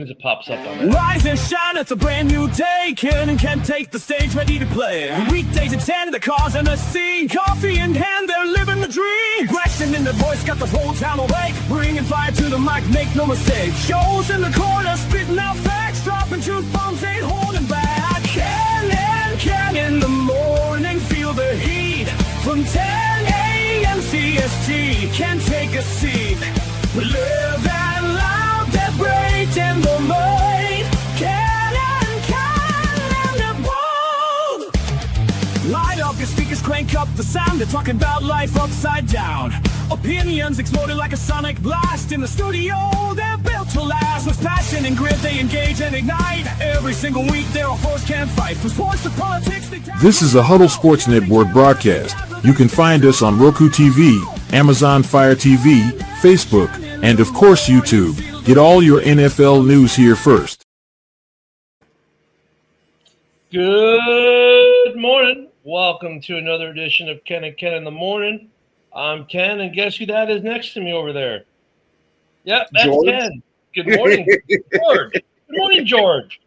It pops up on that. Rise and shine, it's a brand new day. Ken can take the stage, ready to play. Weekdays at 10, the cars and the scene. Coffee in hand, they're living the dream. Question in the voice, got the whole town awake. Bringing fire to the mic, make no mistake. Shows in the corner, spitting out facts. Dropping truth bombs, ain't holding back. Ken in the morning, feel the heat. From 10 a.m. CST, can take a seat. We live and loud, that break in the mind. Ken and the bold. Light up your speakers, crank up the sound. They're talking about life upside down. Opinions exploded like a sonic blast. In the studio, they're built to last. With passion and grit, they engage and ignite. Every single week, they're a force can't fight. From sports to politics, This is a Huddle Sports Network broadcast. You can find us on Roku TV, Amazon Fire TV, Facebook, and of course YouTube. Get all your NFL news here first. Good morning. Welcome to another edition of Ken and Ken in the Morning. I'm Ken, and guess who that is next to me over there? Yep, that's George. Ken. Good morning, George. Good morning, George.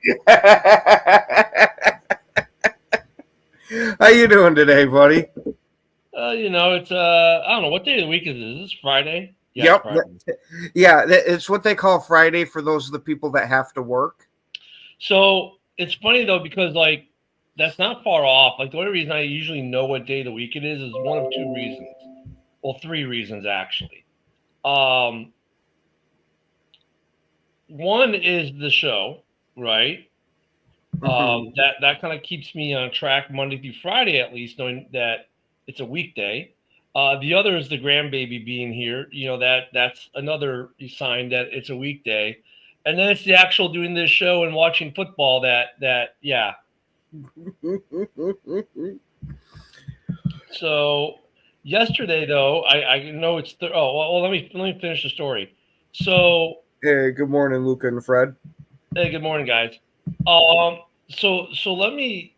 How you doing today, buddy? It's I don't know what day of the week is this. Is this Friday? Yeah, Yep. Friday. Yeah, it's what they call Friday for those of the people that have to work. So it's funny though because like that's not far off. Like the only reason I usually know what day of the week it is one of two reasons. Well, three reasons actually. One is the show, right? That kind of keeps me on track Monday through Friday, at least knowing that it's a weekday. The other is the grandbaby being here. You know, that's another sign that it's a weekday. And then it's the actual doing this show and watching football that yeah. So yesterday though, I know it's let me finish the story. So Hey, good morning, Luca and Fred. hey, good morning, guys. So let me.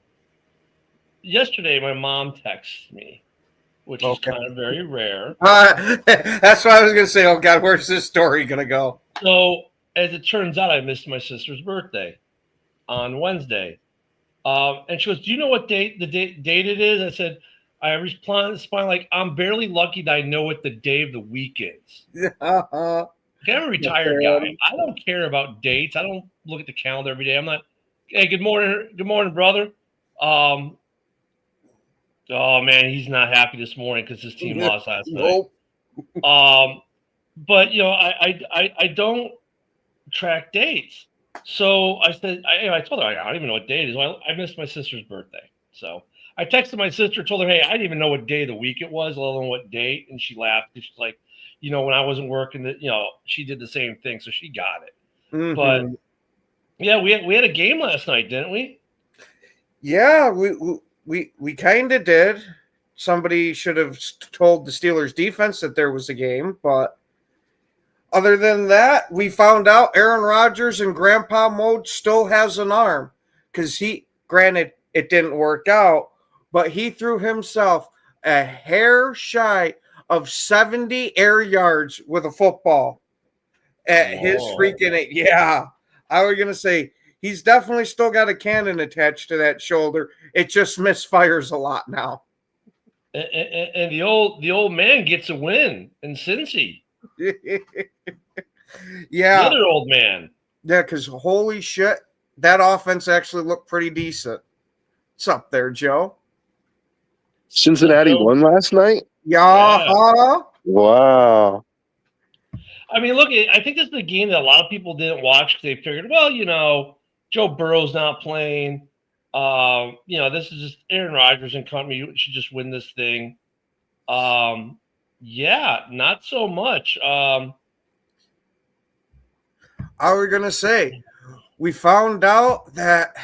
Yesterday, my mom texted me, which is kind of very rare. That's what I was gonna say. Oh God, where's this story gonna go? So as it turns out, I missed my sister's birthday on Wednesday, and she goes, "Do you know what date it is?" I said, "I responded like I'm barely lucky that I know what the day of the week is." I'm a retired guy. I don't care about dates. I don't look at the calendar every day. I'm not. Hey, good morning, brother. Oh man, he's not happy this morning because his team lost last night. But I don't track dates. So I said, I told her I don't even know what day it is. Well, I missed my sister's birthday, so I texted my sister, told her, hey, I didn't even know what day of the week it was, let alone what date, and she laughed. She's like, when I wasn't working, she did the same thing, so she got it. Mm-hmm. But yeah, we had a game last night, didn't we? Yeah, we kind of did. Somebody should have told the Steelers defense that there was a game, but other than that, we found out Aaron Rodgers in grandpa mode still has an arm because granted, it didn't work out, but he threw himself a hair shy of 70 air yards with a football at his freaking, yeah. I was going to say, he's definitely still got a cannon attached to that shoulder. It just misfires a lot now. And the old man gets a win in Cincy. Yeah. The other old man. Yeah, because holy shit, that offense actually looked pretty decent. What's up there, Joe? Cincinnati won last night? Yeah. Wow. I mean, look, I think this is a game that a lot of people didn't watch because they figured, well, Joe Burrow's not playing. This is just Aaron Rodgers and company. You should just win this thing. Yeah, not so much. I was going to say, we found out that,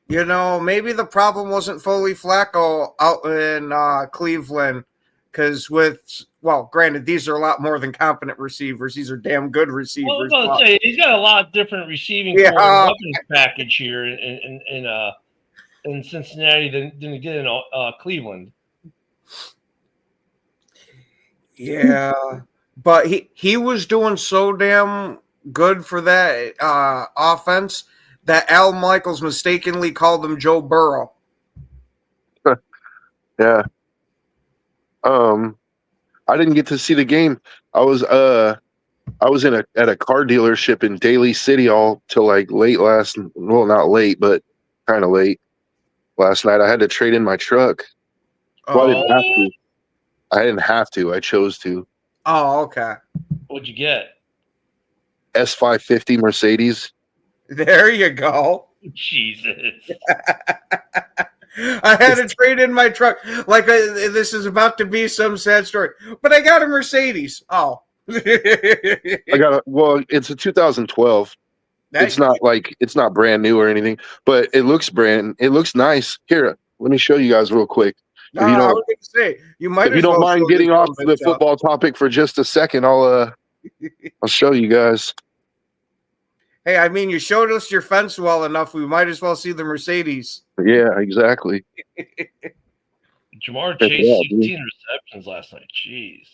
maybe the problem wasn't fully Flacco out in Cleveland because granted, these are a lot more than competent receivers. These are damn good receivers. Well, I was going to say, he's got a lot different receiving weapons package here in Cincinnati than he did in Cleveland. Yeah, but he was doing so damn good for that offense that Al Michaels mistakenly called him Joe Burrow. Yeah. I didn't get to see the game. I was at a car dealership in Daly City all till like not late, but kind of late last night. I had to trade in my truck. Well, I Oh, didn't have to. I didn't have to. I chose to. oh, okay. What'd you get? S550 Mercedes. There you go. Jesus. I had to trade in my truck. Like this is about to be some sad story, but I got a Mercedes. Oh, Well, it's a 2012. That- It's not brand new or anything, but it looks nice. Here, let me show you guys real quick. no, If you I don't was going to say you might if you as don't well mind show getting this off little the bitch football topic for just a second, I'll show you guys. Hey, I mean, you showed us your fence well enough. We might as well see the Mercedes. Yeah, exactly. Jamar Yeah, Chase, dude. 16 receptions last night. Jeez.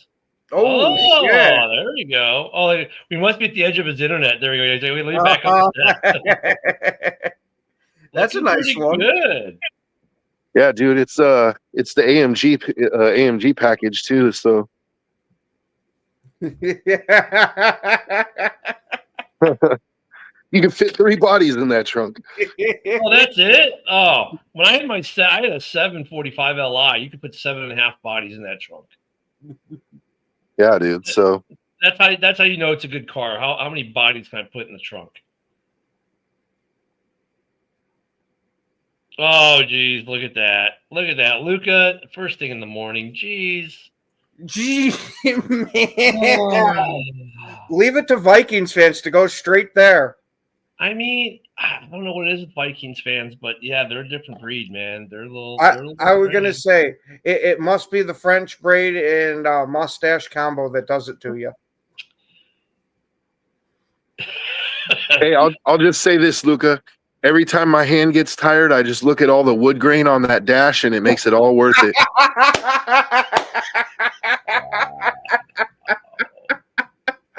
Oh, shit. There you go. Oh, we must be at the edge of his internet. There we go. He's like, let me back up. That's a nice pretty one. Good. Yeah, dude, it's the AMG package too. So you can fit 3 bodies in that trunk. Oh, that's it. Oh, when I had I had a 745 Li. You could put 7.5 bodies in that trunk. Yeah, dude. So That's how you know it's a good car. How many bodies can I put in the trunk? Oh, geez, look at that. Look at that. Luca, first thing in the morning. Jeez. Gee, man. Oh. Leave it to Vikings fans to go straight there. I mean, I don't know what it is with Vikings fans, but yeah, they're a different breed, man. They're a little. I was going to say, it must be the French braid and mustache combo that does it to you. hey, I'll just say this, Luca. Every time my hand gets tired, I just look at all the wood grain on that dash, and it makes it all worth it.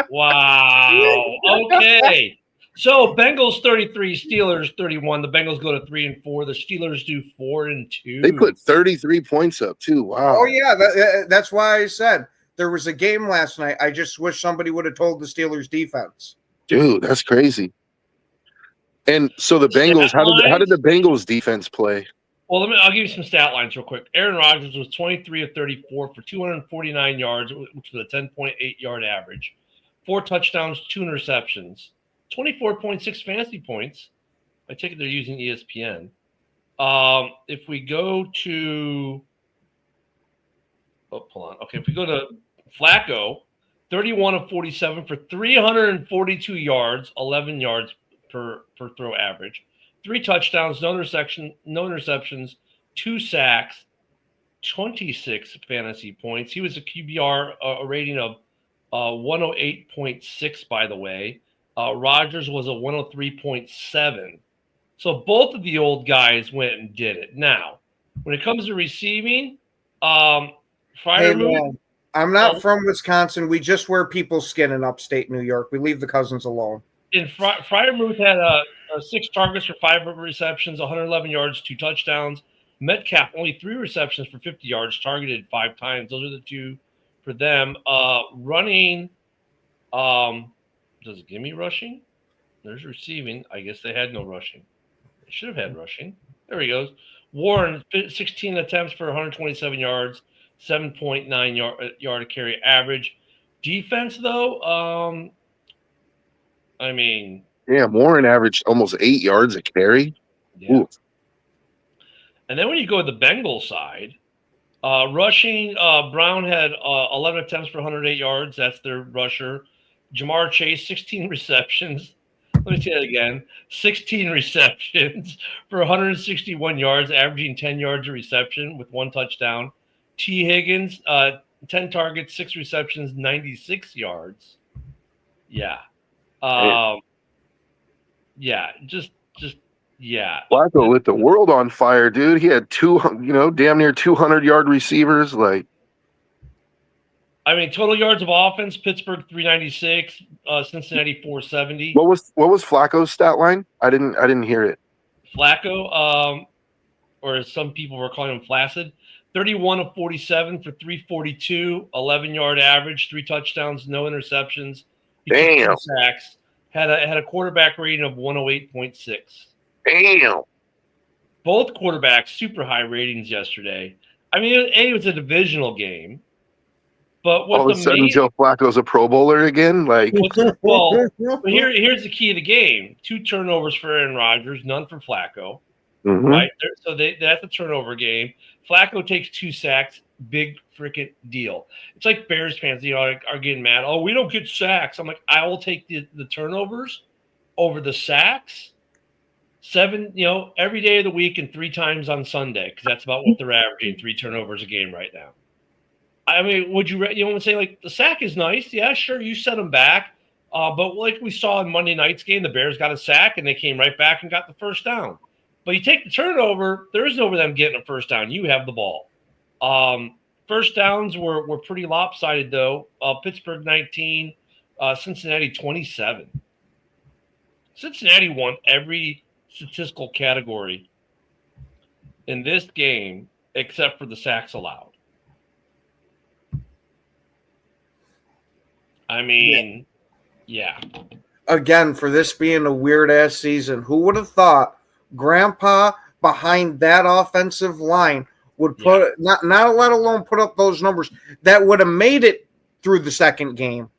Wow. Okay. So Bengals 33, Steelers 31. The Bengals go to 3-4. The Steelers do 4-2. They put 33 points up too. Wow. Oh, yeah. That's why I said there was a game last night. I just wish somebody would have told the Steelers defense. Dude, that's crazy. And so the Bengals, how did the Bengals defense play? Well, I'll give you some stat lines real quick. Aaron Rodgers was 23 of 34 for 249 yards, which was a 10.8 yard average. 4 touchdowns, 2 interceptions, 24.6 fantasy points. I take it they're using ESPN. If we go to hold on. Okay, if we go to Flacco, 31 of 47 for 342 yards, 11 yards per throw average. 3 touchdowns, no interceptions, 2 sacks, 26 fantasy points. He was a QBR rating of 108.6, by the way. Rodgers was a 103.7. So both of the old guys went and did it. Now, when it comes to receiving, Hey, I'm not from Wisconsin. We just wear people's skin in upstate New York. We leave the cousins alone. And Freiermuth had 6 targets for 5 receptions, 111 yards, 2 touchdowns. Metcalf only 3 receptions for 50 yards, targeted 5 times. Those are the 2 for them. Running, does it give me rushing? There's receiving. I guess they had no rushing. They should have had rushing. There he goes. Warren, 16 attempts for 127 yards, 7.9 yard a carry average. Defense, though, I mean, Damn, Warren averaged almost 8 yards a carry. yeah. Ooh. And then when you go to the Bengals side, rushing, Brown had 11 attempts for 108 yards. That's their rusher. Jamar Chase, 16 receptions. Let me say that again. 16 receptions for 161 yards, averaging 10 yards a reception with 1 touchdown. T. Higgins, 10 targets, 6 receptions, 96 yards. Yeah. Yeah, just yeah. Flacco lit the world on fire, dude. He had damn near 200-yard receivers. Like, I mean, total yards of offense: Pittsburgh 396, Cincinnati 470. What was Flacco's stat line? I didn't hear it. Flacco, or as some people were calling him, Flaccid, 31 of 47 for 342, 11-yard average, 3 touchdowns, no interceptions. He took 2 Damn. sacks. Had a quarterback rating of 108.6. Damn. Both quarterbacks super high ratings yesterday. I mean, it was a divisional game, but what All of a sudden, Joe Flacco's a Pro Bowler again. Like, well, here's the key of the game: 2 turnovers for Aaron Rodgers, none for Flacco. Right? So that's a turnover game. Flacco takes 2 sacks. Big freaking deal. It's like Bears fans, are getting mad. Oh, we don't get sacks. I'm like, I will take the turnovers over the sacks. 7, every day of the week and 3 times on Sunday, because that's about what they're averaging, 3 turnovers a game right now. I mean, would you want to say, like, the sack is nice? Yeah, sure, you set them back. But like we saw in Monday night's game, the Bears got a sack and they came right back and got the first down. But you take the turnover, there is no them getting a first down. You have the ball. First downs were pretty lopsided, though. Pittsburgh 19, Cincinnati 27. Cincinnati won every statistical category in this game except for the sacks allowed. I mean, yeah. Again, for this being a weird-ass season, who would have thought Grandpa behind that offensive line would put not let alone put up those numbers that would have made it through the second game.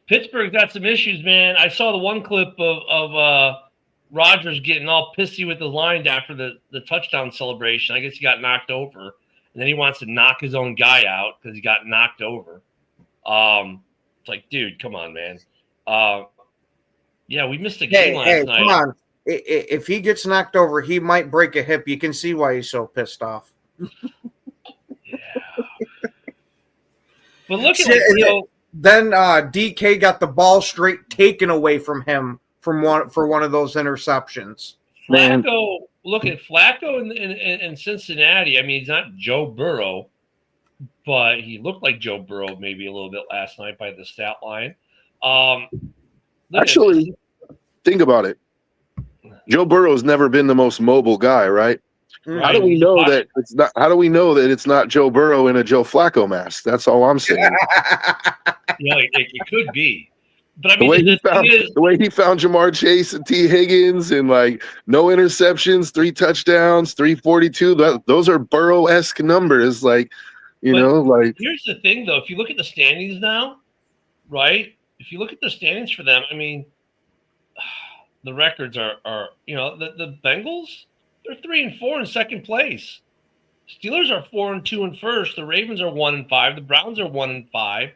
Pittsburgh's got some issues, man. I saw the one clip of Rodgers getting all pissy with the line after the touchdown celebration. I guess he got knocked over, and then he wants to knock his own guy out because he got knocked over. It's like, dude, come on, man. Yeah, we missed a game last night. Come on. If he gets knocked over, he might break a hip. You can see why he's so pissed off. Yeah. But look at it. Then DK got the ball straight taken away from him for one of those interceptions. Flacco, look at Flacco in Cincinnati. I mean, he's not Joe Burrow, but he looked like Joe Burrow maybe a little bit last night by the stat line. Actually, think about it. Joe Burrow's never been the most mobile guy, right? How do we know that it's not? How do we know that it's not Joe Burrow in a Joe Flacco mask? That's all I'm saying. It could be, but I mean, the way he found Jamar Chase and T. Higgins and like no interceptions, 3 touchdowns, 342. Those are Burrow-esque numbers. Like, here's the thing, though. If you look at the standings now, right? If you look at the standings for them, I mean, the records are the Bengals. They're 3-4 in second place. Steelers are 4-2 in first. The Ravens are 1-5. The Browns are 1-5.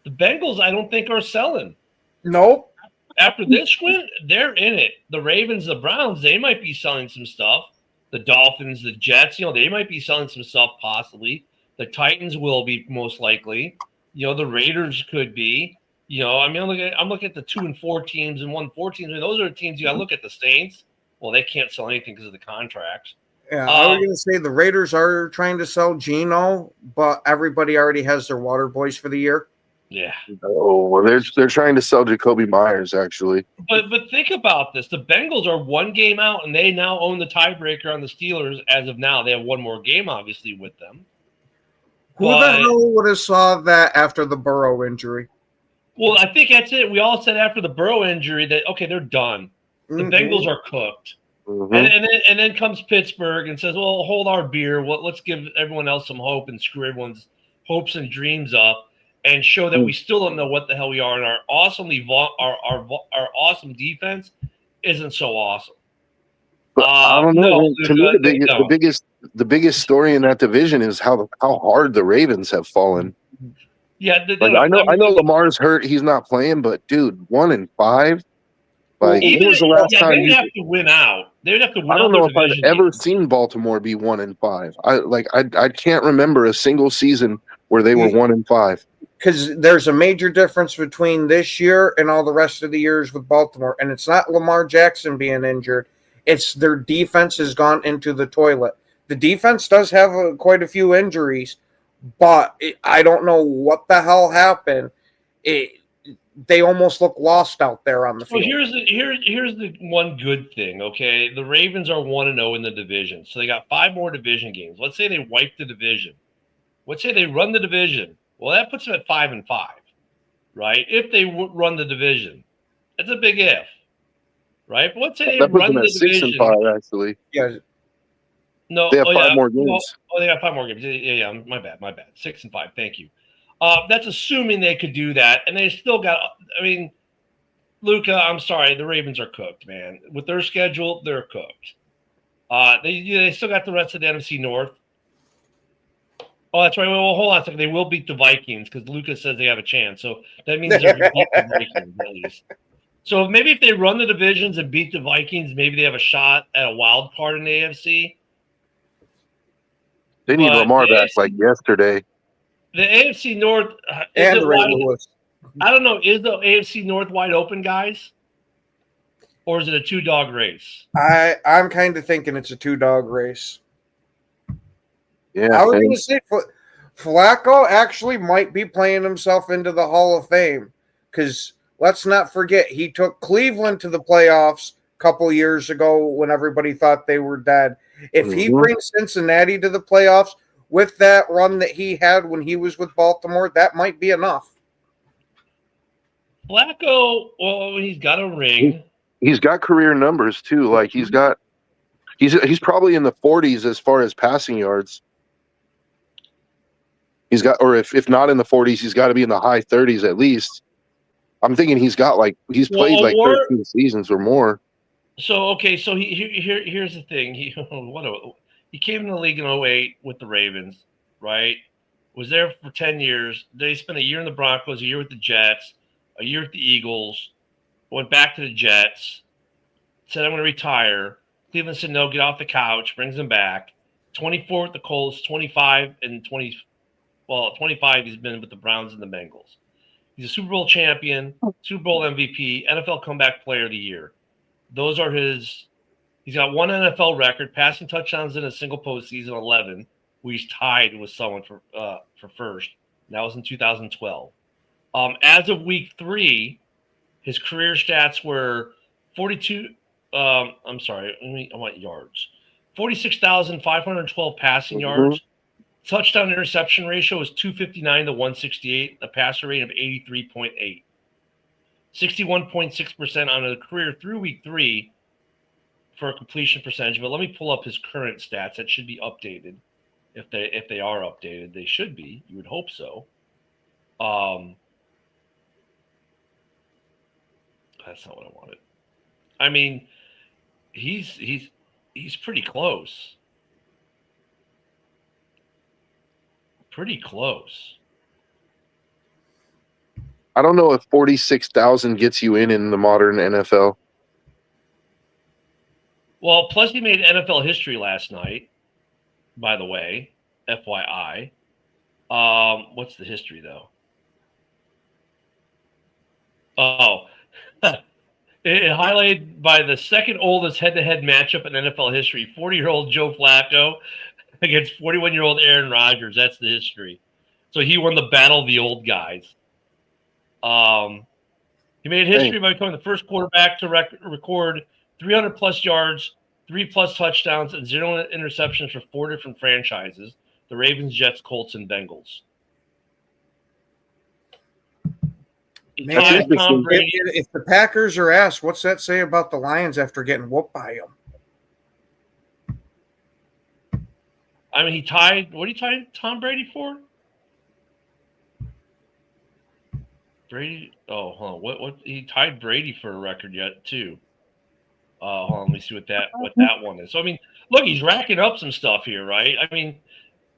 The Bengals, I don't think, are selling. Nope. After this win, they're in it. The Ravens, the Browns, they might be selling some stuff. The Dolphins, the Jets, they might be selling some stuff possibly. The Titans will be most likely. The Raiders could be. I'm looking at the 2-4 teams and 1-4 teams. I mean, those are the teams you got to look at. The Saints. Well, they can't sell anything because of the contracts. Yeah, I was going to say the Raiders are trying to sell Geno, but everybody already has their water boys for the year. Yeah. Oh, well, they're trying to sell Jacoby Myers, actually. But think about this. The Bengals are 1 game out, and they now own the tiebreaker on the Steelers as of now. They have 1 more game, obviously, with them. Who the hell would have saw that after the Burrow injury? Well, I think that's it. We all said after the Burrow injury that, okay, they're done. The Bengals are cooked. Mm-hmm. And then comes Pittsburgh and says, well, hold our beer. Well, let's give everyone else some hope and screw everyone's hopes and dreams up and show that we still don't know what the hell we are. And our our awesome defense isn't so awesome. But I don't know. To me, the biggest story in that division is how hard the Ravens have fallen. Yeah, I know Lamar's hurt; he's not playing. But dude, 1-5. Like, when was the last time they'd have to win out? They'd have to win out. I don't know if I've ever seen Baltimore be 1-5. I can't remember a single season where they were 1-5. Because there's a major difference between this year and all the rest of the years with Baltimore, and it's not Lamar Jackson being injured; it's their defense has gone into the toilet. The defense does have quite a few injuries, but I don't know what the hell happened. They almost look lost out there on the So field. here's the one good thing. Okay, the Ravens are 1-0 in the division, so they got 5 more division games. Let's say they wipe the division. Let's say they run the division. Well, that puts them at 5-5, right? If they run the division, that's a big if, right? But let's say they That puts them run at the division. 6-5. Actually, Yeah, No, they have oh 5 yeah, more no, games. oh they got 5 more games. Yeah. My bad. 6-5. Thank you. That's assuming they could do that, and they still got. I mean, Luca, I'm sorry, the Ravens are cooked, man. With their schedule, they're cooked. They still got the rest of the NFC North. Oh, that's right. Well, hold on a second. They will beat the Vikings because Lucas says they have a chance. So that means they're going to beat the Vikings at least. So maybe if they run the divisions and beat the Vikings, maybe they have a shot at a wild card in the AFC. They need But Lamar back like yesterday. the AFC North is and it Ray wide? Lewis. I don't know. Is the AFC North wide open, guys, or is it a 2-dog race? I'm kind of thinking it's a 2-dog race. Yeah, I was going to say Flacco actually might be playing himself into the Hall of Fame because let's not forget he took Cleveland to the playoffs a couple years ago when everybody thought they were dead. If he brings Cincinnati to the playoffs with that run that he had when he was with Baltimore, that might be enough. Flacco, well, he's got a ring. He's got career numbers too. Like he's probably in the 40s as far as passing yards. He's got, or if not in the 40s, he's got to be in the high 30s at least. I'm thinking he's played like 13 seasons or more. So okay, so here's the thing. He came in the league in 08 with the Ravens, right? Was there for 10 years. Then he spent a year in the Broncos, a year with the Jets, a year with the Eagles, went back to the Jets, said I'm going to retire. Cleveland said no, get off the couch, brings him back. 24 with the Colts, 25 and 20. Well, 25 he's been with the Browns and the Bengals. He's a Super Bowl champion, Super Bowl MVP, NFL Comeback Player of the Year. Those are his. He's got one NFL record, passing touchdowns in a single postseason, 11. Where he's tied with someone for first. And that was in 2012. As of week 3, his career stats were 42. I'm sorry. I want yards. 46,512 passing yards. Touchdown interception ratio is 259 to 168. A passer rate of 83.8. 61.6% on a career through week 3 for a completion percentage. But let me pull up his current stats. That should be updated. If they are updated, they should be. You would hope so. That's not what I wanted. I mean, he's pretty close. Pretty close. I don't know if 46,000 gets you in the modern NFL. Well, plus he made NFL history last night, by the way, FYI. What's the history, though? Oh, it highlighted by the second oldest head-to-head matchup in NFL history, 40-year-old Joe Flacco against 41-year-old Aaron Rodgers. That's the history. So he won the battle of the old guys. He made history by becoming the first quarterback to record 300-plus yards, 3+ touchdowns, and 0 interceptions for 4 different franchises: the Ravens, Jets, Colts, and Bengals. Man, Tom Brady. If the Packers are asked, what's that say about the Lions after getting whooped by them? I mean, he tied. What did he tie Tom Brady for? Brady. Oh, hold on. What? He tied Brady for a record yet too. Hold on. Let me see what that one is. So I mean, look, he's racking up some stuff here, right? I mean,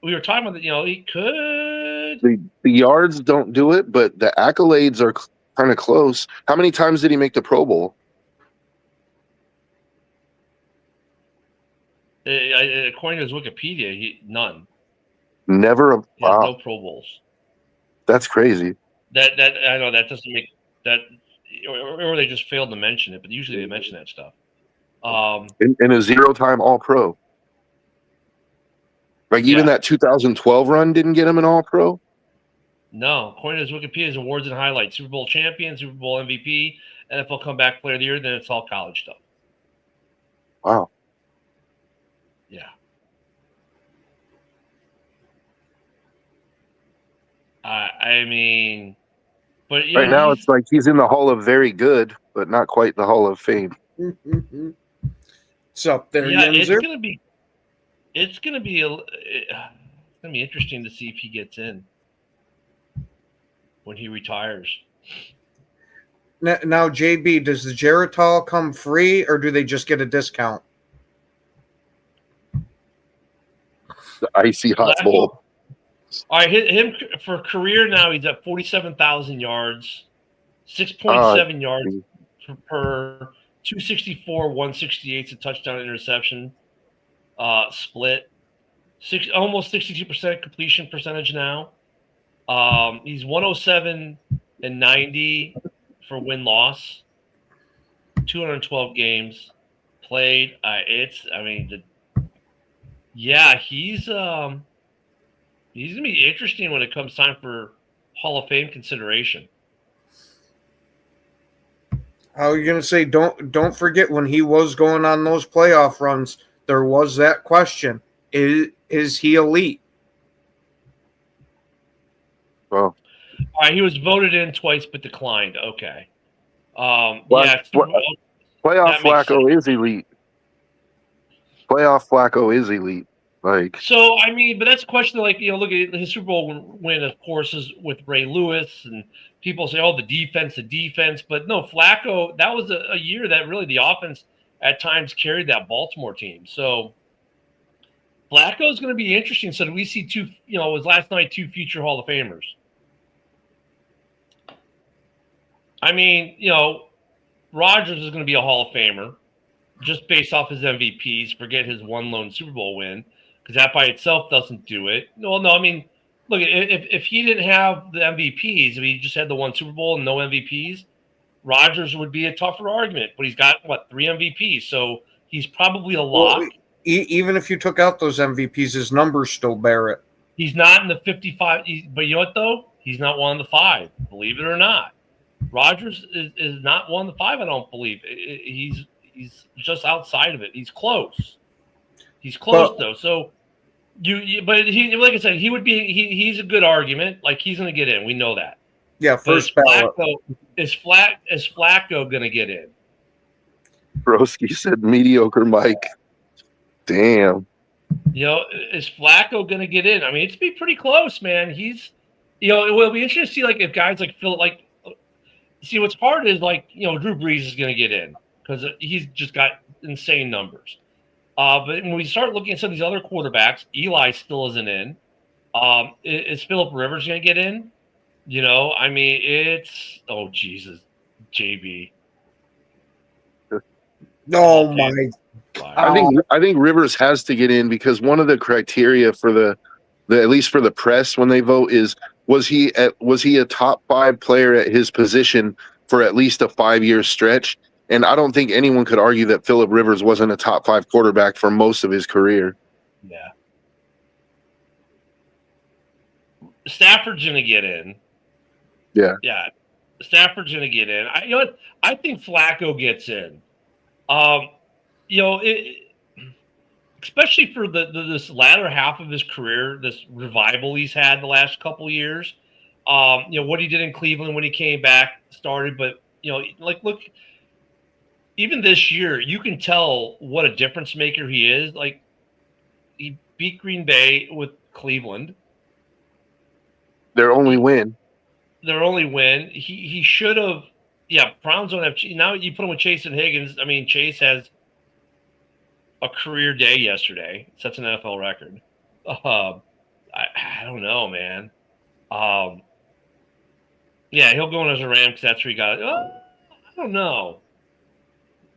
we were talking about that. He could. The yards don't do it, but the accolades are kind of close. How many times did he make the Pro Bowl? According to his Wikipedia, none. Never. He has no Pro Bowls. That's crazy. That I know that doesn't make that, or they just failed to mention it. But usually they mention that stuff. In a 0-time All-Pro. Like even that 2012 run didn't get him an All-Pro. No, according to his Wikipedia's awards and highlights: Super Bowl champion, Super Bowl MVP, NFL Comeback Player of the Year. Then it's all college stuff. Wow. Yeah. I mean, but Right now it's like he's in the Hall of Very Good, but not quite the Hall of Fame. What's up there, yeah, Yinzer? it's gonna be interesting to see if he gets in when he retires. Now, JB, does the Geritol come free, or do they just get a discount? The icy hot bowl. All right, him for career now. He's at 47,000 yards, 6.7 yards per 264, 168 a touchdown interception split. Almost 62% completion percentage now. He's 107 and 90 for win loss. 212 games played. He's gonna be interesting when it comes time for Hall of Fame consideration. I was gonna say, don't forget when he was going on those playoff runs, there was that question: is he elite? Well, all right, he was voted in twice but declined. Okay. Playoff Flacco is elite. Playoff Flacco is elite. Like, so, I mean, but that's a question. Like, look at his Super Bowl win, of course, is with Ray Lewis, and people say, "Oh, the defense." But no, Flacco. That was a year that really the offense at times carried that Baltimore team. So, Flacco is going to be interesting. So, do we see two? It was last night 2 future Hall of Famers. I mean, Rodgers is going to be a Hall of Famer just based off his MVPs. Forget his one lone Super Bowl win, because that by itself doesn't do it. No, I mean, look, if he didn't have the MVPs, if he just had the one Super Bowl and no MVPs, Rodgers would be a tougher argument. But he's got, 3 MVPs, so he's probably a lock. Well, even if you took out those MVPs, his numbers still bear it. He's not in the 55, but you know what, though? He's not one of the 5, believe it or not. Rodgers is not one of the 5, I don't believe. He's just outside of it. He's close. He's close, though. So but he, like I said, he would be. He's a good argument. Like, he's going to get in. We know that. Yeah, first ballot. Is Flacco going to get in? Broski said mediocre Mike. Damn. Is Flacco going to get in? I mean, it's be pretty close, man. He's, it will be interesting to see, like, if guys like Phil, like, see, what's hard is, like, Drew Brees is going to get in because he's just got insane numbers. But when we start looking at some of these other quarterbacks, Eli still isn't in. Is Phillip Rivers going to get in? I mean, it's, oh, Jesus, JB. Oh, my. I think Rivers has to get in because one of the criteria for the at least for the press when they vote is was he a top 5 player at his position for at least a 5-year stretch? And I don't think anyone could argue that Phillip Rivers wasn't a top 5 quarterback for most of his career. Yeah. Stafford's going to get in. Yeah. Yeah. Stafford's going to get in. I think Flacco gets in. Especially for this latter half of his career, this revival he's had the last couple of years. What he did in Cleveland when he came back started, but look, even this year, you can tell what a difference maker he is. Like, he beat Green Bay with Cleveland. Their only win. He should have. Yeah, Browns don't have. Now you put him with Chase and Higgins. I mean, Chase has a career day yesterday. Sets an NFL record. I don't know, man. Yeah, he'll go in as a Ram because that's where he got it. I don't know.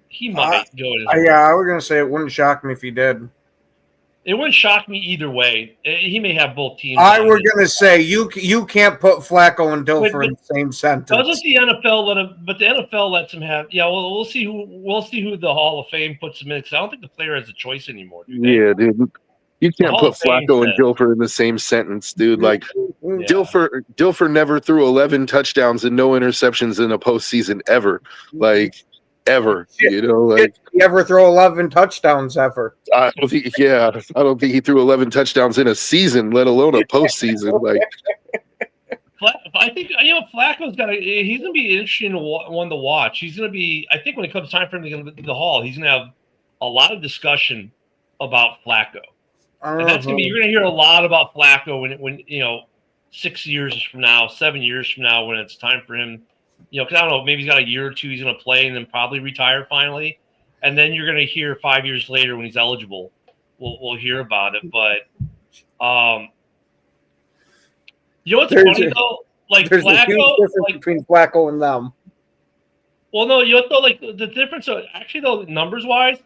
He might go as a Ram. Yeah, I was going to say it wouldn't shock me if he did. It wouldn't shock me either way. He may have both teams. I was going to say you can't put Flacco and Dilfer in the same sentence. Doesn't the NFL let him? But the NFL lets him have. Yeah, well, we'll see who the Hall of Fame puts him in. Because I don't think the player has a choice anymore. Yeah, dude. You The can't Hall put of Fame Flacco and says. Dilfer in the same sentence, dude. Like Yeah. Dilfer never threw 11 touchdowns and no interceptions in a postseason ever. Like ever. You know, like Did he ever throw 11 touchdowns ever? I don't think he threw 11 touchdowns in a season, let alone a postseason. Like I think Flacco's got he's gonna be interesting one to watch. He's gonna be. I think when it comes time for him to get to the Hall, he's gonna have a lot of discussion about Flacco, and that's gonna be. You're gonna hear a lot about Flacco when 6 years from now, 7 years from now, when it's time for him. Because I don't know, maybe he's got a year or two he's gonna play and then probably retire finally, and then you're gonna hear 5 years later when he's eligible, we'll hear about it. But you know what's funny though? Like there's Flacco, a huge difference between Flacco and them. Well, no, you know what though? Like the difference, actually though, numbers wise,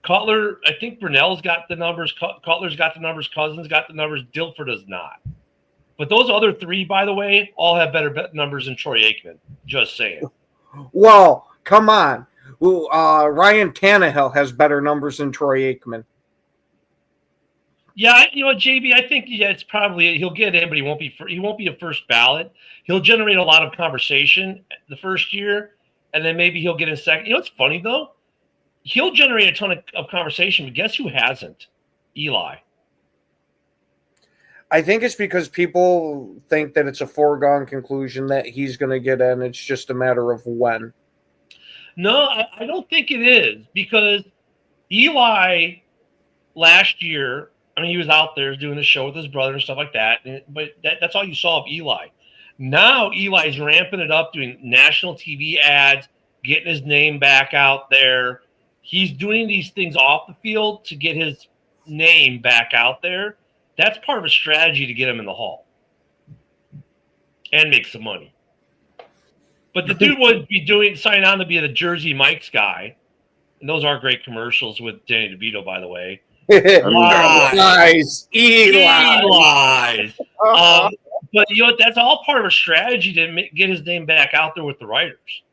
Cutler, I think Brunell's got the numbers. Cutler's got the numbers. Cousins got the numbers. Dilfer does not. But those other three, by the way, all have better numbers than Troy Aikman. Just saying. Well, come on. Ryan Tannehill has better numbers than Troy Aikman. Yeah, JB, I think it's probably he'll get in, but he won't be a first ballot. He'll generate a lot of conversation the first year, and then maybe he'll get in second. You know what's funny though? He'll generate a ton of conversation, but guess who hasn't? Eli. I think it's because people think that it's a foregone conclusion that he's going to get in. It's just a matter of when. No, I don't think it is, because Eli last year, I mean, he was out there doing the show with his brother and stuff like that, but that's all you saw of Eli. Now Eli's ramping it up, doing national TV ads, getting his name back out there. He's doing these things off the field to get his name back out there. That's part of a strategy to get him in the Hall and make some money. But the dude would be signing on to be the Jersey Mike's guy. And those are great commercials with Danny DeVito, by the way. Lies. Eli. But that's all part of a strategy to get his name back out there with the writers.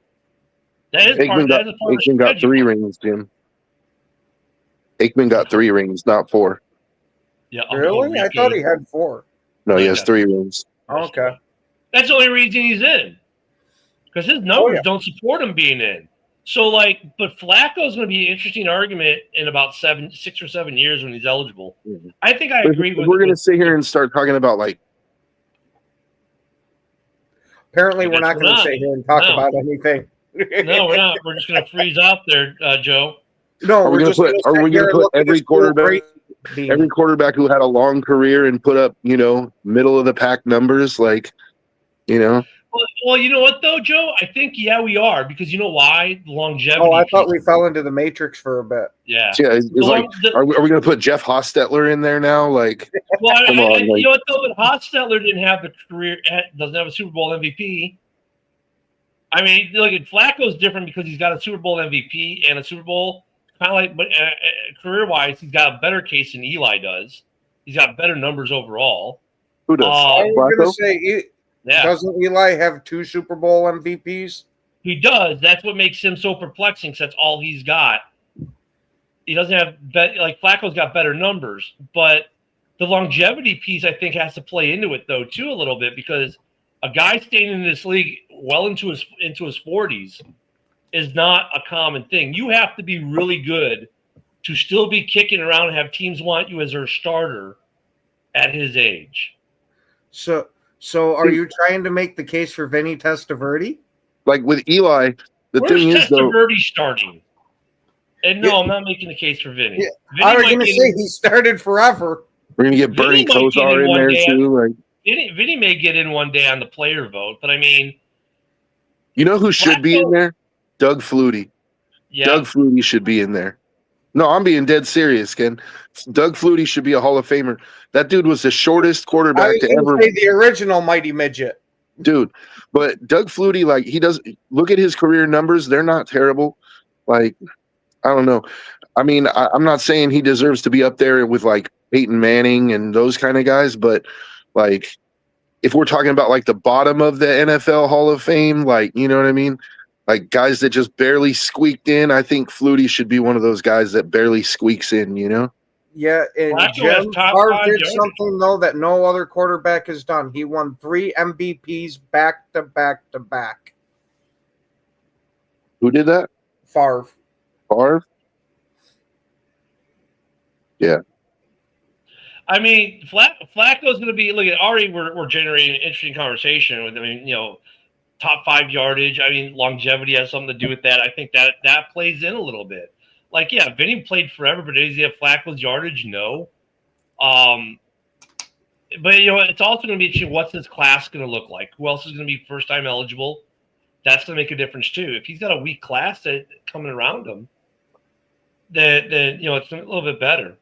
That is part of Aikman got 3 rings, Jim. Aikman got 3 rings, not 4. Yeah, really? I thought he had 4. No, he has 3 rings. Okay. That's the only reason he's in. Because his numbers don't support him being in. So, but Flacco's going to be an interesting argument in about 6 or 7 years when he's eligible. Mm-hmm. I think I agree with. We're going to sit here and start talking about Apparently, we're not going to sit here and talk about anything. No, we're not. We're just going to freeze out there, Joe. No, are we going to put every quarterback who had a long career and put up, middle of the pack numbers, Well, you know what though, Joe? I think we are, because you know why? The longevity. Oh, I thought we fell into the Matrix for a bit. Yeah. Are we going to put Jeff Hostetler in there now? Well, you know what though? But Hostetler didn't have the career. Doesn't have a Super Bowl MVP. I mean, look at Flacco's different because he's got a Super Bowl MVP and a Super Bowl. Kind of like, but career-wise, he's got a better case than Eli does. He's got better numbers overall. Who does? I was going to say. Doesn't Eli have 2 Super Bowl MVPs? He does. That's what makes him so perplexing, because that's all he's got. He doesn't have Flacco's got better numbers, but the longevity piece I think has to play into it though too a little bit, because a guy staying in this league well into his 40s is not a common thing. You have to be really good to still be kicking around and have teams want you as their starter at his age. So are you trying to make the case for Vinny Testaverde? Like with Eli, thing is though, Testaverde starting? And no, I'm not making the case for Vinny. Yeah. I was going to say he started forever. We're going to get Bernie Kosar in there too. Vinny may get in one day on the player vote, but I mean, you know who should be in there? Doug Flutie. Yeah. Doug Flutie should be in there. No, I'm being dead serious, Ken. Doug Flutie should be a Hall of Famer. That dude was the shortest quarterback to ever. Say the original Mighty Midget. Dude, but Doug Flutie, he does look at his career numbers. They're not terrible. I don't know. I mean, I'm not saying he deserves to be up there with Peyton Manning and those kind of guys, but if we're talking about the bottom of the NFL Hall of Fame, you know what I mean? Guys that just barely squeaked in, I think Flutie should be one of those guys that barely squeaks in, Yeah, and Flacco has Jim top Favre 5 did yardage. something though that no other quarterback has done. He won 3 MVPs back to back to back. Who did that? Favre. Favre? Yeah. I mean, Flacco's going to be. Look at already. We're generating an interesting conversation with. I mean, top 5 yardage. I mean, longevity has something to do with that. I think that plays in a little bit. Like, yeah, Vinny played forever, but does he have Flacco's yardage? No. But it's also going to be interesting. What's his class going to look like? Who else is going to be first time eligible? That's going to make a difference too. If he's got a weak class coming around him, then it's a little bit better.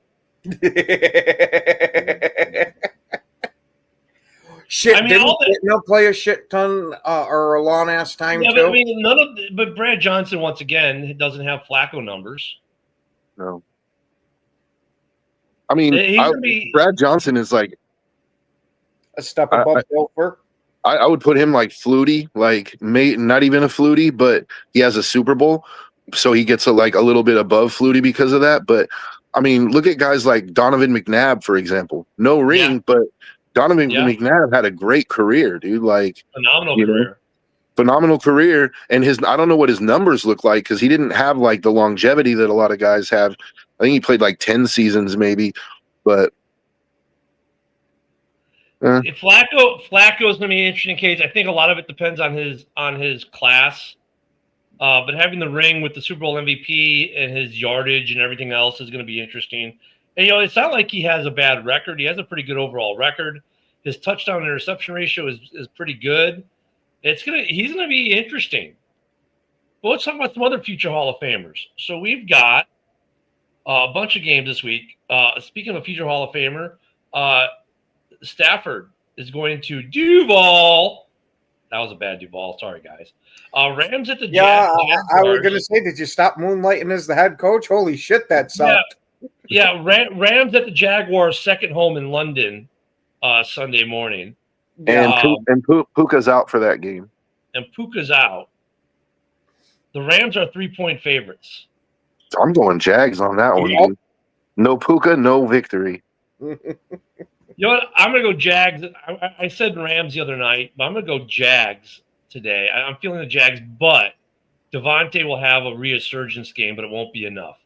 Shit, I mean, didn't Pittman play a shit ton or a long ass time yeah, too? but I mean, but Brad Johnson once again doesn't have Flacco numbers. No. I mean, Brad Johnson is like a step above Gopher. I would put him like Flutie, like not even a Flutie, but he has a Super Bowl, so he gets a little bit above Flutie because of that. But I mean, look at guys like Donovan McNabb, for example. No ring, but Donovan McNabb had a great career, dude. Like phenomenal career. Phenomenal career, and I don't know what his numbers look like because he didn't have like the longevity that a lot of guys have. I think he played like 10 seasons maybe, but Flacco is going to be an interesting case. I think a lot of it depends on his class, but having the ring with the Super Bowl MVP and his yardage and everything else is going to be interesting. And it's not like he has a bad record. He has a pretty good overall record. His touchdown interception ratio is pretty good. He's going to be interesting. But let's talk about some other future Hall of Famers. So we've got a bunch of games this week. Speaking of future Hall of Famer, Stafford is going to Duval. That was a bad Duval. Sorry, guys. Rams at the Jaguars. I was going to say, did you stop moonlighting as the head coach? Holy shit, that sucked. Yeah, Rams at the Jaguars' second home in London Sunday morning. And Puka's out for that game. And Puka's out. The Rams are 3-point favorites. I'm going Jags on that one. Dude. No Puka, no victory. You know what? I'm going to go Jags. I said Rams the other night, but I'm going to go Jags today. I'm feeling the Jags, but Devontae will have a resurgence game, but it won't be enough.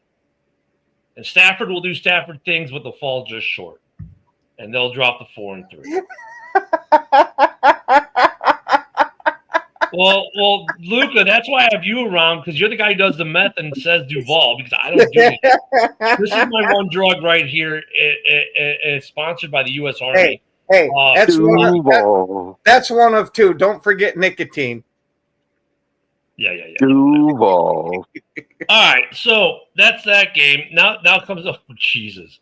And Stafford will do Stafford things, but they'll fall just short. And they'll drop the 4-3. Well, Luca, that's why I have you around, because you're the guy who does the meth and says Duval, because I don't do it. This is my one drug right here, and it's sponsored by the U.S. Army. Hey, that's one of two. Don't forget nicotine. Yeah. Duval. All right, so that's that game. Now comes Jesus.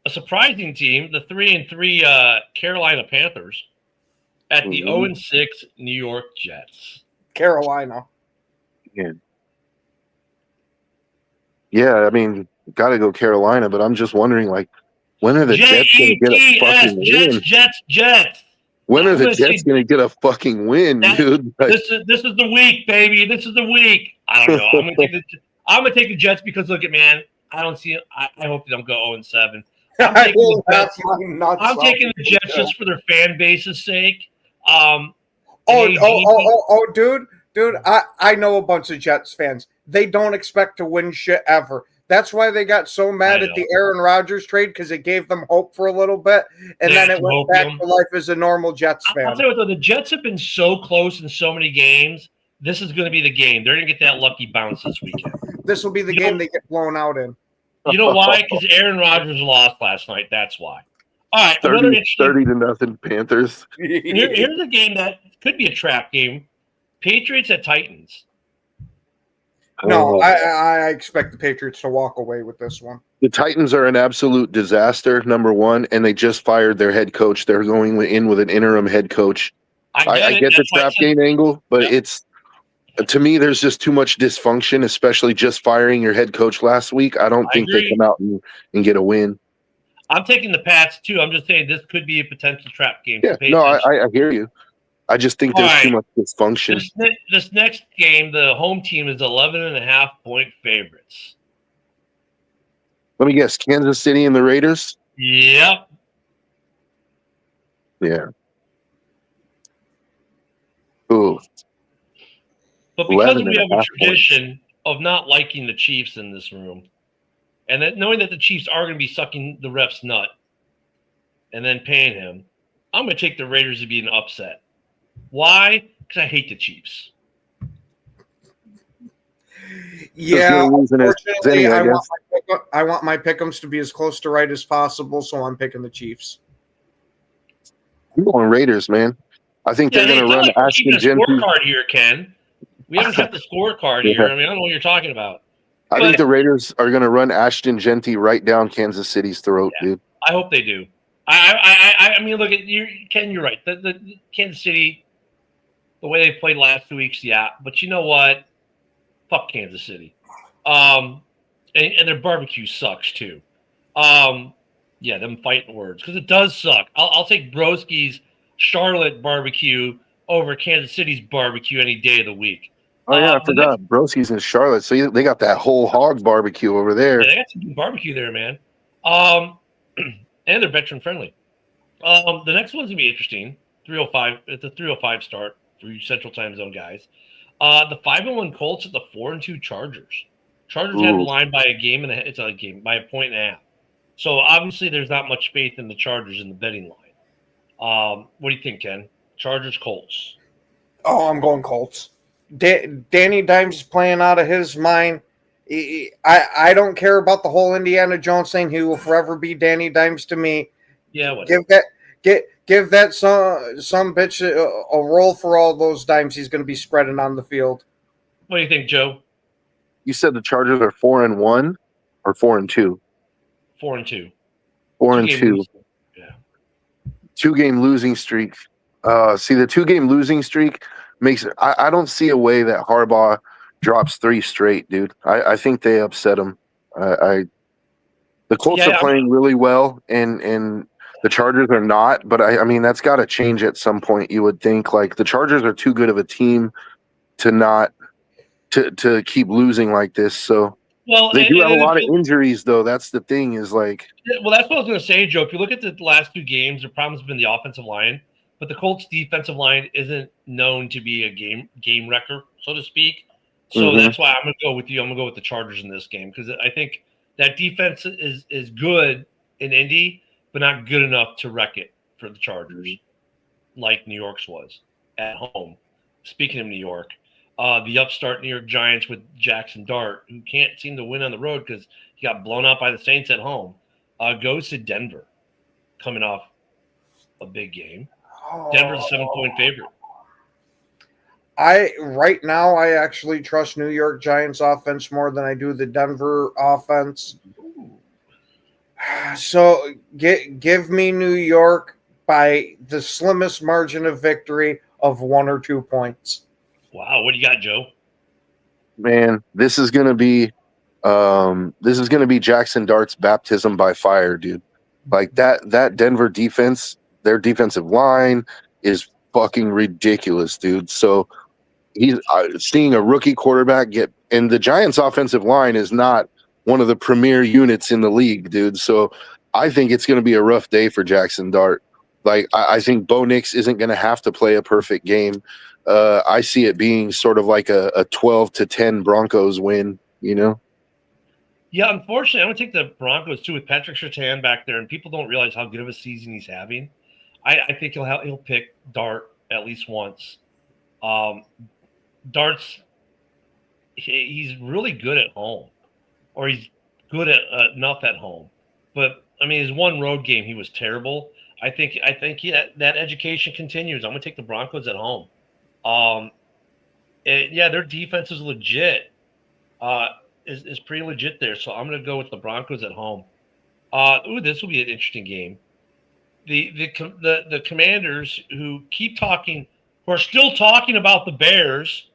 A surprising team, the 3-3 Carolina Panthers at the 0-6 New York Jets. Carolina. Yeah, I mean, got to go Carolina, but I'm just wondering, like, when are the Jets going to get a fucking win? Jets. When are the Jets going to get a fucking win, dude? Like, this is the week, baby. This is the week. I don't know. I'm gonna take the Jets because look at man. I don't see it. I hope they don't go 0-7. I'm taking the Jets just for their fan base's sake. Dude, I know a bunch of Jets fans. They don't expect to win shit ever. That's why they got so mad at the Aaron Rodgers trade, because it gave them hope for a little bit, and then it went back to life as a normal Jets fan. I'll tell you what, though, the Jets have been so close in so many games. This is going to be the game. They're going to get that lucky bounce this weekend. This will be the game they get blown out in. You know why? Because Aaron Rodgers lost last night. That's why. All right, 30-0 Panthers. Here's a game that could be a trap game. Patriots at Titans. No, I expect the Patriots to walk away with this one. The Titans are an absolute disaster, number one, and they just fired their head coach. They're going in with an interim head coach. I get the trap game angle, but it's, to me, there's just too much dysfunction, especially just firing your head coach last week. I don't think they come out and get a win. I'm taking the Pats, too. I'm just saying this could be a potential trap game. Yeah, no, I hear you. I just think there's too much dysfunction. This next game, the home team is 11.5-point favorites. Let me guess, Kansas City and the Raiders? Yep. Yeah. Ooh, But because 11 we and a have a half points. tradition of not liking the Chiefs in this room, and that knowing that the Chiefs are going to be sucking the ref's nut and then paying him, I'm going to take the Raiders to be an upset. Why? Because I hate the Chiefs. Yeah, You're losing as unfortunately, any, I guess. I want my pick'ems to be as close to right as possible, so I'm picking the Chiefs. I'm going Raiders, man. I think Yeah, they're going to it's not run like we're keeping Ashton a Genty. scorecard here, Ken. We haven't kept the scorecard Yeah. here. I mean, I don't know what you're talking about. I think But the Raiders are going to run Ashton Genty right down Kansas City's throat, yeah, dude. I hope they do. I mean, look at you, Ken. You're right. The Kansas City, the way they played last 2 weeks, yeah. But you know what? Fuck Kansas City. And their barbecue sucks too. Yeah, them fighting words because it does suck. I'll take Broski's Charlotte barbecue over Kansas City's barbecue any day of the week. Oh, yeah, I The next, forgot. Broski's in Charlotte. So they got that whole hog barbecue over there. yeah, they got some good barbecue there, man. And they're veteran friendly. The next one's gonna be interesting. 3:05. It's a 3:05 start for you Central Time Zone guys. The 5-1 Colts at the 4-2 Chargers. Chargers had the Ooh. line by a game and it's a game by a point and a half. So obviously there's not much faith in the Chargers in the betting line. What do you think, Ken? Chargers Colts. Oh, I'm going Colts. Danny Dimes is playing out of his mind. I don't care about the whole Indiana Jones thing. He will forever be Danny Dimes to me. Yeah, whatever. Give that some bitch a roll for all those dimes he's going to be spreading on the field. What do you think, Joe? You said the Chargers are 4-1 or 4-2? 4-2. 4-2. Yeah. 2-game losing streak. See, the 2-game losing streak makes it. I don't see a way that Harbaugh drops 3 straight, dude. I think they upset him. The Colts are playing really well, and the Chargers are not. But I mean, that's got to change at some point. You would think like the Chargers are too good of a team to not to keep losing like this. So they do have a lot of injuries, though. That's the thing. Is like. Well, that's what I was going to say, Joe. If you look at the last 2 games, the problem's been the offensive line, but the Colts' defensive line isn't known to be a game wrecker, so to speak. So that's why I'm going to go with you. I'm going to go with the Chargers in this game because I think that defense is good in Indy, but not good enough to wreck it for the Chargers, like New York's was at home. Speaking of New York, the upstart New York Giants with Jackson Dart, who can't seem to win on the road because he got blown out by the Saints at home, goes to Denver, coming off a big game. Denver's a 7-point favorite. Right now I actually trust New York Giants offense more than I do the Denver offense. So give me New York by the slimmest margin of victory of 1 or 2 points. Wow, what do you got, Joe? Man, this is gonna be Jackson Dart's baptism by fire, dude. Like that Denver defense, their defensive line is fucking ridiculous, dude. So he's seeing a rookie quarterback and the Giants' offensive line is not one of the premier units in the league, dude. So I think it's going to be a rough day for Jackson Dart. Like I think Bo Nix isn't going to have to play a perfect game. I see it being sort of like a 12-10 Broncos win, you know? Yeah, unfortunately, I'm going to take the Broncos too with Patrick Surtain back there, and people don't realize how good of a season he's having. I think he'll pick Dart at least once. Dart's he's really good at home, or he's good at enough at home. But I mean, his one road game he was terrible. I think that education continues. I'm going to take the Broncos at home. Their defense is legit. Is pretty legit there. So I'm going to go with the Broncos at home. This will be an interesting game. The Commanders who are still talking about the Bears,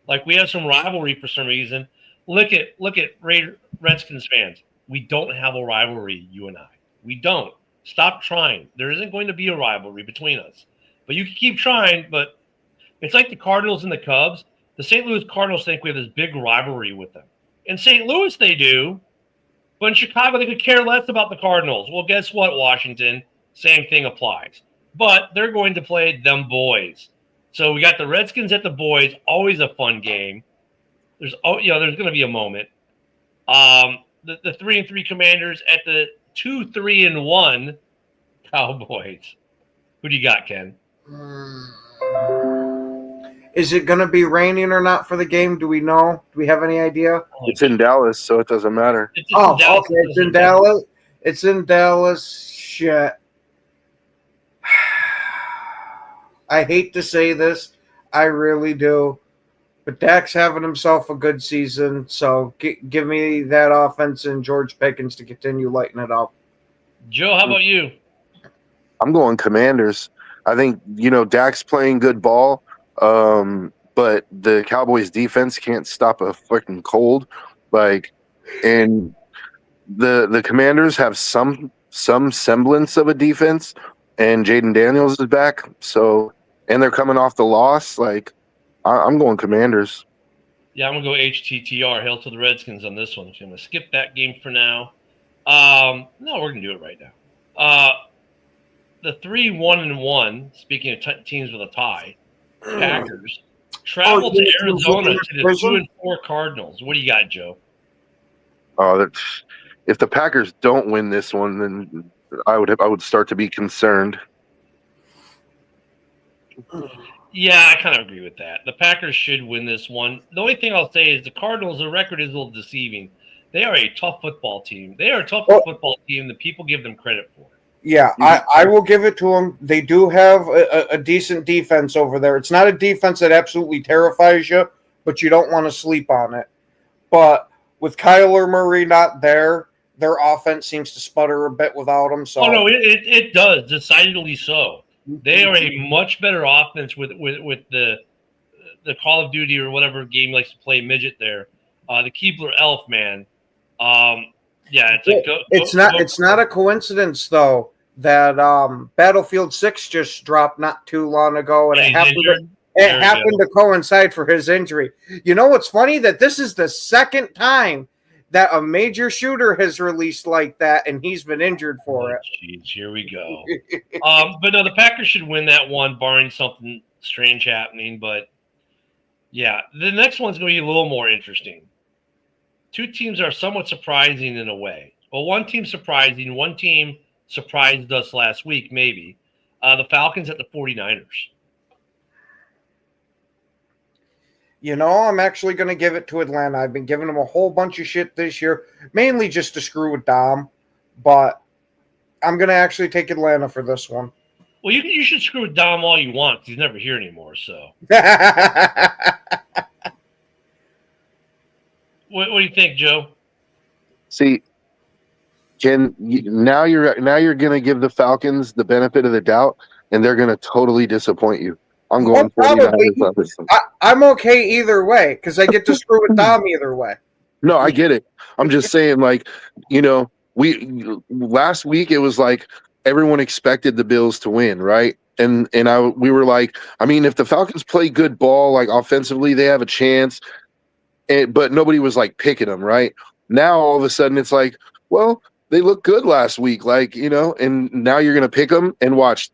like we have some rivalry for some reason. Look at Redskins fans. We don't have a rivalry, you and I. We don't. Stop trying. There isn't going to be a rivalry between us. But you can keep trying, but it's like the Cardinals and the Cubs. The St. Louis Cardinals think we have this big rivalry with them. In St. Louis, they do, But in Chicago, they could care less about the Cardinals. Well, guess what, Washington? Same thing applies. But they're going to play them boys. So we got the Redskins at the boys. Always a fun game. There's going to be a moment. The 3-3 Commanders at the 2-3-1 Cowboys. Who do you got, Ken? Is it going to be raining or not for the game? Do we know? Do we have any idea? It's in Dallas, so it doesn't matter. It's Oh, okay. It's in Dallas. It's in Dallas. Shit. I hate to say this. I really do. But Dak's having himself a good season, so give me that offense and George Pickens to continue lighting it up. Joe, how about you? I'm going Commanders. I think, Dak's playing good ball, but the Cowboys defense can't stop a freaking cold. And the Commanders have some semblance of a defense, and Jaden Daniels is back. So, and they're coming off the loss. I'm going Commanders. Yeah, I'm going to go HTTR, hail to the Redskins on this one. So I'm going to skip that game for now. No, we're going to do it right now. The 3-1-1, speaking of teams with a tie, Packers, travel to Arizona to the 2-4 Cardinals. What do you got, Joe? If the Packers don't win this one, then I would start to be concerned. Yeah, I kind of agree with that. The Packers should win this one. The only thing I'll say is the Cardinals, their record is a little deceiving. They are a tough football team. They are a tough football team that people give them credit for. Yeah, I will give it to them. They do have a decent defense over there. It's not a defense that absolutely terrifies you, but you don't want to sleep on it. But with Kyler Murray not there, their offense seems to sputter a bit without him. So, no, it does, decidedly so. They are a much better offense with the Call of Duty or whatever game he likes to play midget there. The Keebler Elf, man. It's not a coincidence though that Battlefield 6 just dropped not too long ago, and it happened to coincide for his injury. You know what's funny? That this is the second time that a major shooter has released like that, and he's been injured for it. Jeez, here we go. But no, the Packers should win that one, barring something strange happening. But yeah, the next one's going to be a little more interesting. Two teams are somewhat surprising in a way. Well, one team surprising, one team surprised us last week, maybe. The Falcons at the 49ers. I'm actually going to give it to Atlanta. I've been giving them a whole bunch of shit this year, mainly just to screw with Dom. But I'm going to actually take Atlanta for this one. Well, you should screw with Dom all you want because he's never here anymore. So, what do you think, Joe? See, now you're going to give the Falcons the benefit of the doubt, and they're going to totally disappoint you. I'm going 49ers. I'm okay either way because I get to screw with Dom either way. No, I get it. I'm just saying, we last week it was like everyone expected the Bills to win, right? And we were like, I mean, if the Falcons play good ball, like offensively, they have a chance. But nobody was like picking them, right? Now all of a sudden it's like, well, they looked good last week, and now you're gonna pick them and watch.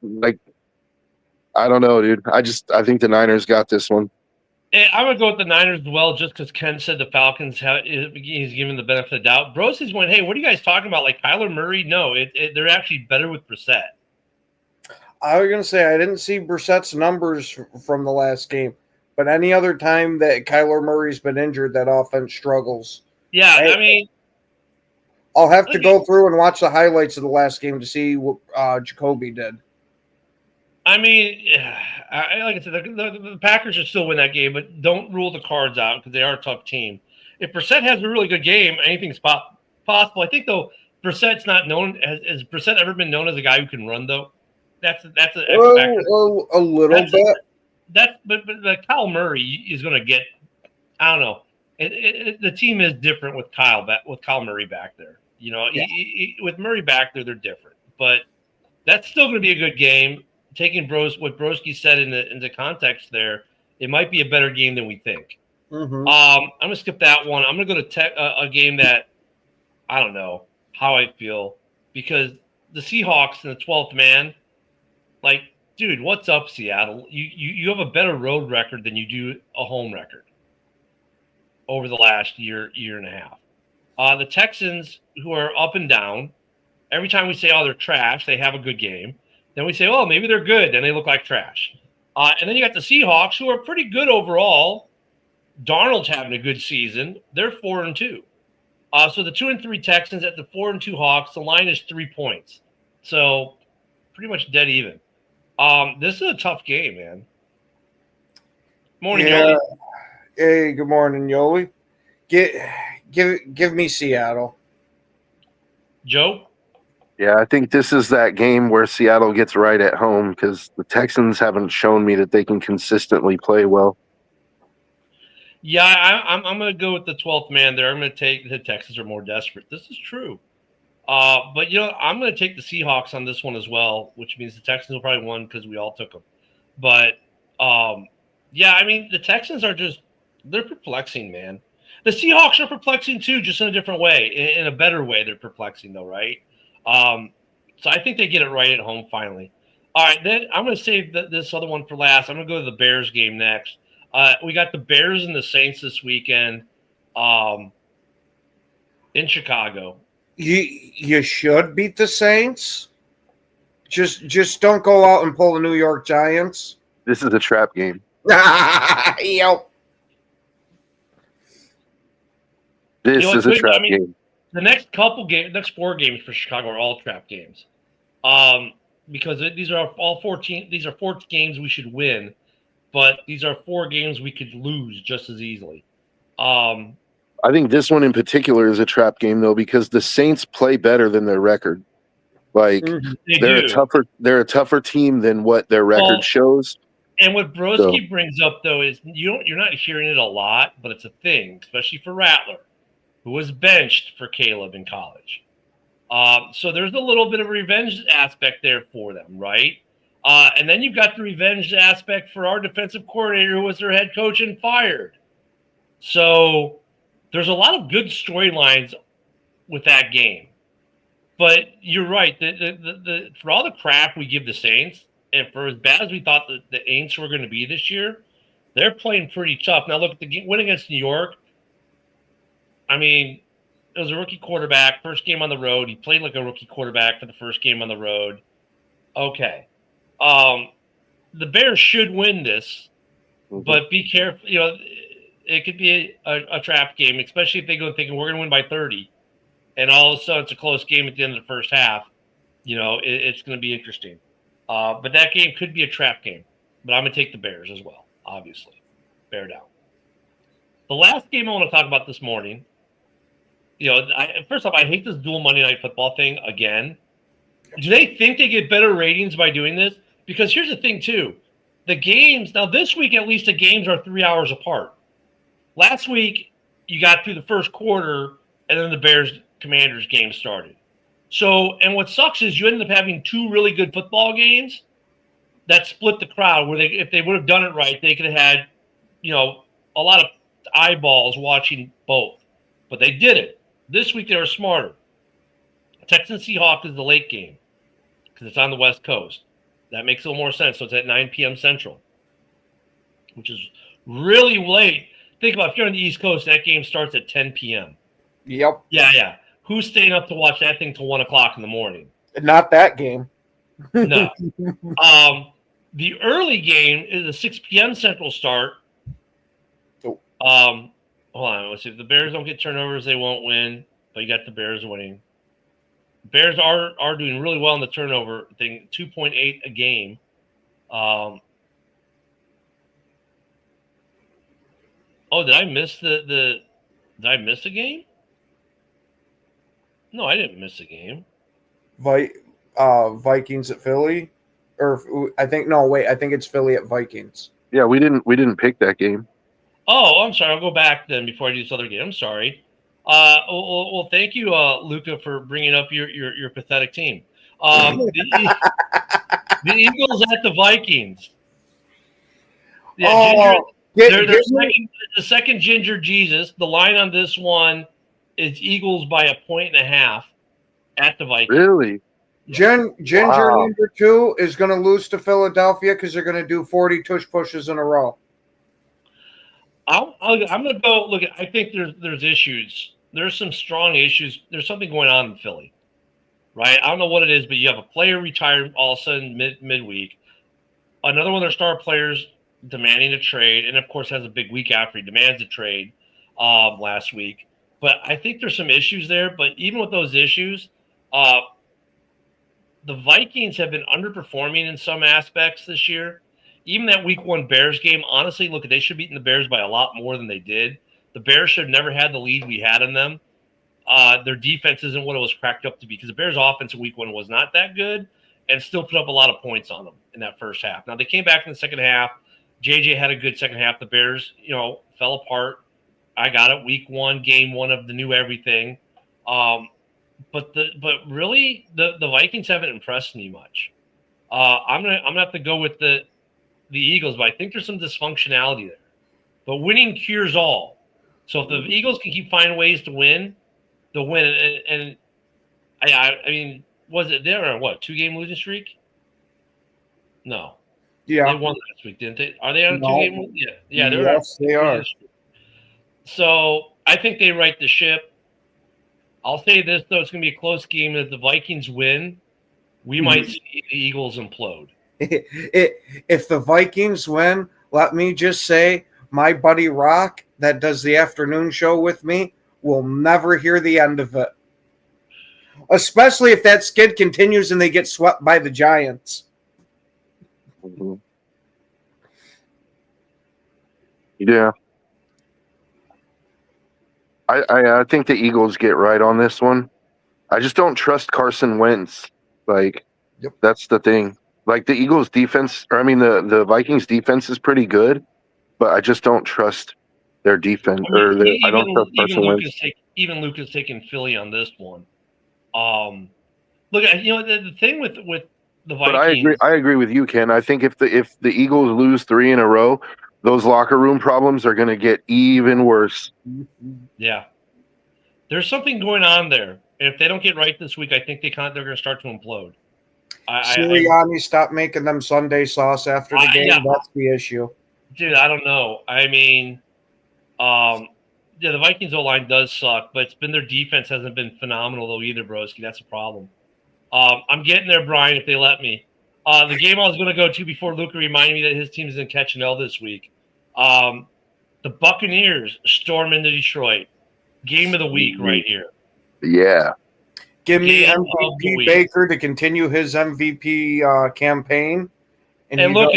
I don't know, dude. I think the Niners got this one. I'm going to go with the Niners as well, just because Ken said the Falcons, he's given the benefit of the doubt. Brosy's went, hey, what are you guys talking about? Like Kyler Murray? No, they're actually better with Brissett. I was going to say, I didn't see Brissett's numbers from the last game, but any other time that Kyler Murray's been injured, that offense struggles. Yeah, I mean, I'll have to go through and watch the highlights of the last game to see what Jacoby did. I mean, like I said, the Packers should still win that game, but don't rule the cards out because they are a tough team. If Brissett has a really good game, anything's possible. I think, though, Brissett's not known. Has Brissett ever been known as a guy who can run, though? That's an X factor. A little bit. But Kyle Murray is going to get, I don't know. The team is different with Kyle Murray back there. With Murray back there, they're different. But that's still going to be a good game. Taking what Broski said into context there, it might be a better game than we think. Mm-hmm. I'm going to skip that one. I'm going to go to a game that I don't know how I feel because the Seahawks in the 12th man, like, dude, what's up, Seattle? You have a better road record than you do a home record over the last year and a half. The Texans, who are up and down, every time we say, oh, they're trash, they have a good game. Then we say, oh, maybe they're good. Then they look like trash. And then you got the Seahawks, who are pretty good overall. Darnold's having a good season. They're 4-2. So the 2-3 Texans at the 4-2 Hawks, the line is 3 points. So pretty much dead even. This is a tough game, man. Morning, Yoli. Hey, good morning, Yoli. Give me Seattle. Joe? Yeah, I think this is that game where Seattle gets right at home because the Texans haven't shown me that they can consistently play well. Yeah, I'm going to go with the 12th man there. I'm going to take the Texans are more desperate. This is true. But, I'm going to take the Seahawks on this one as well, which means the Texans will probably win because we all took them. But, yeah, I mean, the Texans are they're perplexing, man. The Seahawks are perplexing too, just in a different way. In a better way, they're perplexing, though, right? So I think they get it right at home finally. All right, then I'm going to save this other one for last. I'm going to go to the Bears game next. We got the Bears and the Saints this weekend in Chicago. You should beat the Saints. Just don't go out and pull the New York Giants. This is a trap game. Yep. This is a trap game. The next next 4 games for Chicago are all trap games, because these are all 14. These are 4 games we should win, but these are 4 games we could lose just as easily. I think this one in particular is a trap game though because the Saints play better than their record. Like they're a tougher team than what their record shows. And what Broski brings up though is you're not hearing it a lot, but it's a thing, especially for Rattler, who was benched for Caleb in college. So there's a little bit of a revenge aspect there for them, right? And then you've got the revenge aspect for our defensive coordinator who was their head coach and fired. So there's a lot of good storylines with that game. But you're right. For all the crap we give the Saints, and for as bad as we thought the Aints were going to be this year, they're playing pretty tough. Now, look, the win against New York, I mean, it was a rookie quarterback, first game on the road. He played like a rookie quarterback for the first game on the road. Okay. The Bears should win this, but be careful. It could be a trap game, especially if they go thinking we're going to win by 30, and all of a sudden it's a close game at the end of the first half. It's going to be interesting. But that game could be a trap game. But I'm going to take the Bears as well, obviously. Bear down. The last game I want to talk about this morning, first off, I hate this dual Monday Night Football thing again. Do they think they get better ratings by doing this? Because here's the thing, too. The games, now this week at least the games are 3 hours apart. Last week, you got through the first quarter, and then the Bears-Commanders game started. So, and what sucks is you ended up having 2 really good football games that split the crowd, where if they would have done it right, they could have had, a lot of eyeballs watching both. But they did it. This week they were smarter. Texans Seahawks is the late game because it's on the West Coast. That makes a little more sense. So it's at 9 p.m. Central, which is really late. Think about if you're on the East Coast, that game starts at 10 p.m. Yep. Yeah. Who's staying up to watch that thing till 1 o'clock in the morning? Not that game. No. The early game is a 6 p.m. Central start. Oh. Hold on. Let's see. If the Bears don't get turnovers, they won't win. But you got the Bears winning. Bears are doing really well in the turnover thing, 2.8 a game. Did I miss did I miss a game? No, I didn't miss a game. Vikings at Philly, or I think it's Philly at Vikings. Yeah, we didn't pick that game. Oh, I'm sorry. I'll go back then before I do this other game. I'm sorry. Well, thank you, Luca, for bringing up your pathetic team. The Eagles at the Vikings. Yeah, they're the second Ginger Jesus. The line on this one it's Eagles by 1.5 at the Vikings. Really? Ginger Wow. number 2 is going to lose to Philadelphia because they're going to do 40 tush pushes in a row. I'm going to go look. I think there's issues. There's some strong issues. There's something going on in Philly, right? I don't know what it is, but you have a player retired all of a sudden midweek. Another one of their star players demanding a trade, and of course has a big week after he demands a trade last week. But I think there's some issues there. But even with those issues, the Vikings have been underperforming in some aspects this year. Even that week 1 Bears game, honestly, look, they should have beaten the Bears by a lot more than they did. The Bears should have never had the lead we had in them. Their defense isn't what it was cracked up to be because the Bears' offense in week 1 was not that good and still put up a lot of points on them in that first half. Now, they came back in the second half. JJ had a good second half. The Bears, fell apart. I got it. Week 1, game 1 of the new everything. But really, the Vikings haven't impressed me much. I'm gonna have to go with the Eagles, but I think there's some dysfunctionality there. But winning cures all. So if the Eagles can keep finding ways to win, they'll win. And I mean, was it there or what? 2-game losing streak? No. Yeah. They won last week, didn't they? Are they on a No. 2-game? Yeah. They're Yes, they are. So I think they right the ship. I'll say this though: it's going to be a close game. If the Vikings win, we might see the Eagles implode. If the Vikings win, let me just say, my buddy Rock, that does the afternoon show with me, will never hear the end of it. Especially if that skid continues and they get swept by the Giants. Mm-hmm. Yeah. I think the Eagles get right on this one. I just don't trust Carson Wentz. That's the thing. Like the Eagles defense, the Vikings defense is pretty good, but I just don't trust their defense. I don't trust Carson Wentz. Even Luke is taking Philly on this one. Look, the thing with the Vikings. But I agree with you, Ken. I think if the Eagles lose 3 in a row, those locker room problems are going to get even worse. Yeah, there's something going on there. And if they don't get right this week, I think they're going to start to implode. Sirianni stopped making them Sunday sauce after the game. Yeah. That's the issue. Dude, I don't know. I mean, the Vikings O-line does suck, but it's been their defense hasn't been phenomenal though either, broski. That's a problem. I'm getting there, Brian, if they let me. The game I was going to go to before Luca reminded me that his team's going to catch an L this week. The Buccaneers storm into Detroit. Game of the week right here. Yeah. Give me MVP Baker to continue his MVP campaign. And look,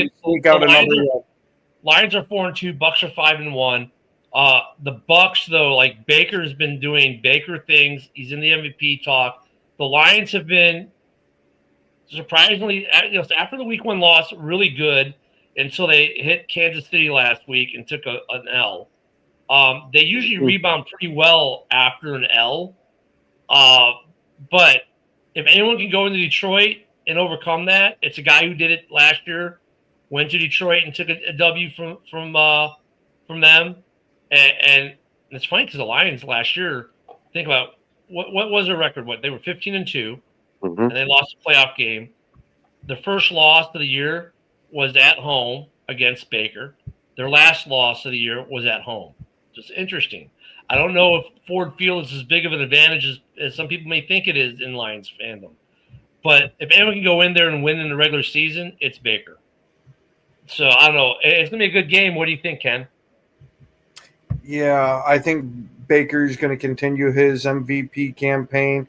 Lions are 4-2. Bucks are 5-1. The Bucks, though, like Baker's been doing Baker things. He's in the MVP talk. The Lions have been surprisingly, after the week 1 loss, really good until they hit Kansas City last week and took an L. They usually rebound pretty well after an L. But if anyone can go into Detroit and overcome that, it's a guy who did it last year, went to Detroit and took a W from them. And it's funny because the Lions last year, think about what was their record? What they were 15-2, and they lost a playoff game. Their first loss of the year was at home against Baker. Their last loss of the year was at home. Just interesting. I don't know if Ford Field is as big of an advantage as some people may think it is in Lions fandom. But if anyone can go in there and win in the regular season, it's Baker. So I don't know. It's going to be a good game. What do you think, Ken? Yeah, I think Baker's going to continue his MVP campaign.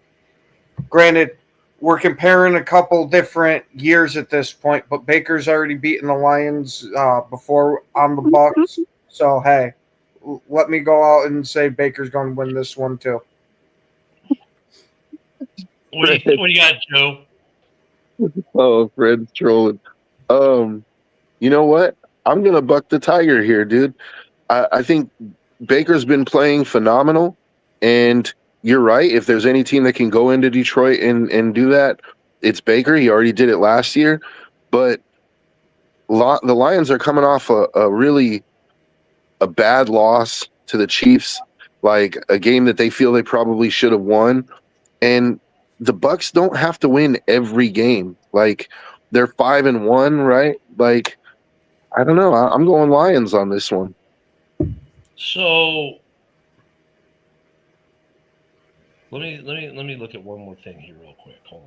Granted, we're comparing a couple different years at this point, but Baker's already beaten the Lions before on the Bucks. So, hey, let me go out and say Baker's going to win this one too. What do you got, Joe? Oh, Fred's trolling. You know what? I'm going to buck the tiger here, dude. I think Baker's been playing phenomenal, and you're right. If there's any team that can go into Detroit and do that, it's Baker. He already did it last year. But the Lions are coming off a bad loss to the Chiefs, like a game that they feel they probably should have won. And the Bucks don't have to win every game. Like they're 5-1, right? Like I don't know. I'm going Lions on this one. So let me look at one more thing here real quick. Hold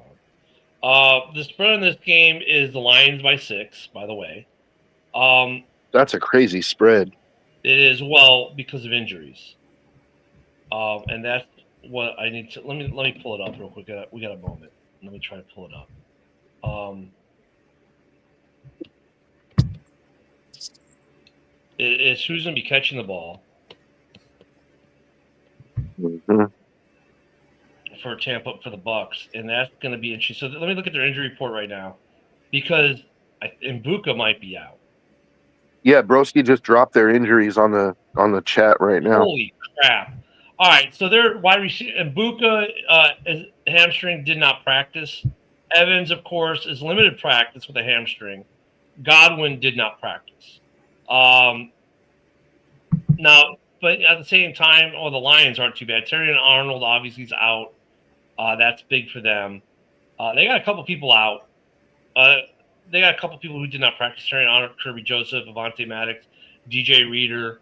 on. The spread in this game is the Lions by 6, by the way. That's a crazy spread. It is, well, because of injuries. And that's what I need to let me pull it up real quick. We got a moment. Let me try to pull it up. It's who's going to be catching the ball for Tampa for the Bucks, and that's going to be interesting. So let me look at their injury report right now, because Mbuka might be out. Yeah, Broski just dropped their injuries on the chat right now. Holy crap! All right, so their wide receiver Mbuka is hamstring, did not practice. Evans, of course, is limited practice with a hamstring. Godwin did not practice. Now, but at the same time, the Lions aren't too bad. Terry and Arnold obviously is out. That's big for them. They got a couple people out. They got a couple people who did not practice. Terry and Arnold, Kirby Joseph, Avante Maddox, DJ Reader.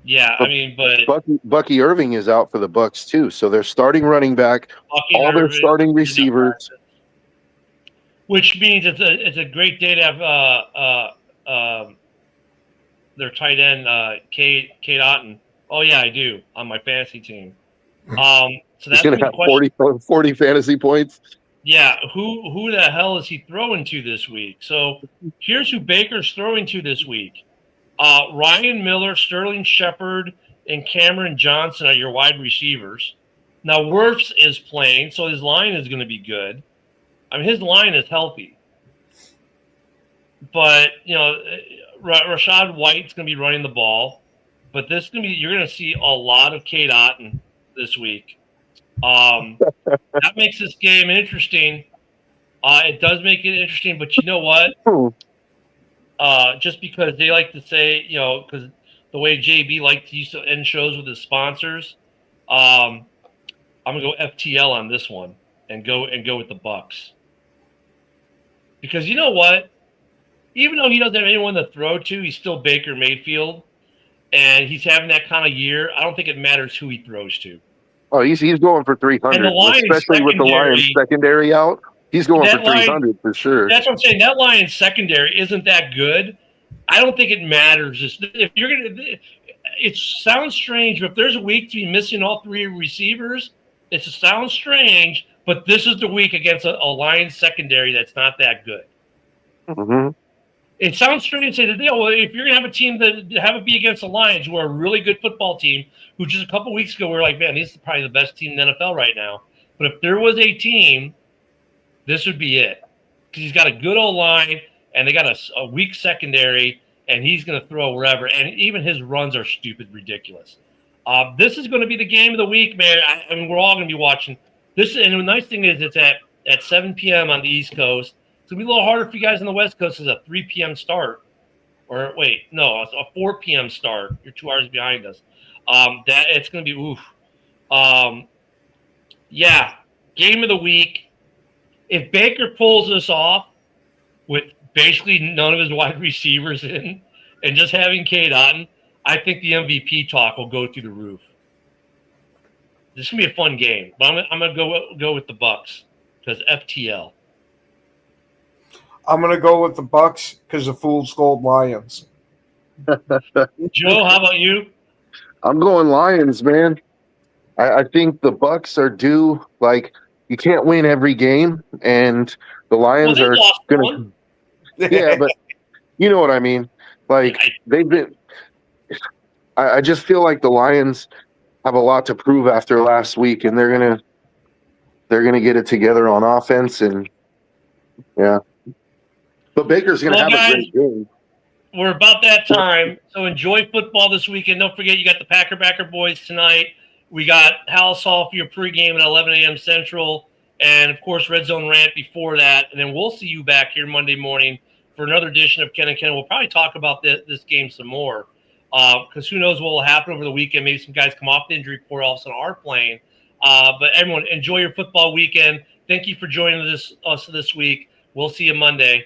Yeah, I mean, but Bucky Irving is out for the Bucks too. So they're starting running back, all their starting receivers. Which means it's a great day to have their tight end Kate Otten. Oh yeah, I do on my fantasy team. So that's going to have 40 fantasy points. Yeah, who the hell is he throwing to this week? So here's who Baker's throwing to this week. Ryan Miller, Sterling Shepard, and Cameron Johnson are your wide receivers. Now Wirfs is playing, so his line is going to be good. I mean, his line is healthy. But, Rashad White's going to be running the ball. But you're going to see a lot of Kate Otten this week. That makes this game interesting. It does make it interesting, but you know what? Just because they like to say, because the way JB liked to used to end shows with his sponsors, I'm gonna go FTL on this one and go with the Bucks. Because you know what? Even though he doesn't have anyone to throw to, he's still Baker Mayfield, and he's having that kind of year. I don't think it matters who he throws to. Oh, he's going for 300, especially with the Lions secondary out. He's going for 300 for sure. That's what I'm saying. That Lions secondary isn't that good. I don't think it matters. If you're gonna, it sounds strange, but if there's a week to be missing all 3 receivers, it sounds strange. But this is the week against a Lions secondary that's not that good. Mm-hmm. It sounds strange to say that, well, if you're going to have a team that have it be against the Lions, who are a really good football team, who just a couple weeks ago we were like, man, this is probably the best team in the NFL right now. But if there was a team, this would be it. Because he's got a good old line, and they got a weak secondary, and he's going to throw wherever. And even his runs are stupid, ridiculous. This is going to be the game of the week, man. I mean, we're all going to be watching. And the nice thing is it's at 7 p.m. on the East Coast. It's going to be a little harder for you guys on the West Coast. It's a 3 p.m. start. Or wait, no, it's a 4 p.m. start. You're 2 hours behind us. That it's going to be oof. Yeah, game of the week. If Baker pulls this off with basically none of his wide receivers in and just having Kate Otten, I think the MVP talk will go through the roof. This is going to be a fun game, but I'm going to go with the Bucks because FTL. I'm gonna go with the Bucks because of Fool's Gold Lions. Joe, how about you? I'm going Lions, man. I think the Bucks are due. Like, you can't win every game, and the Lions are gonna. Yeah, but you know what I mean. Like they've been. I just feel like the Lions have a lot to prove after last week, and they're gonna get it together on offense, and yeah. But Baker's going to have a great game. We're about that time, so enjoy football this weekend. Don't forget, you got the Backer boys tonight. We got House Hall for your pregame at 11 a.m. Central, and, of course, Red Zone Rant before that. And then we'll see you back here Monday morning for another edition of Ken and Ken. We'll probably talk about this game some more. because who knows what will happen over the weekend. Maybe some guys come off the injury report, all of a sudden are playing. But everyone, enjoy your football weekend. Thank you for joining us this week. We'll see you Monday.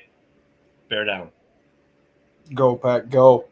Bear down. Go, Pack, go.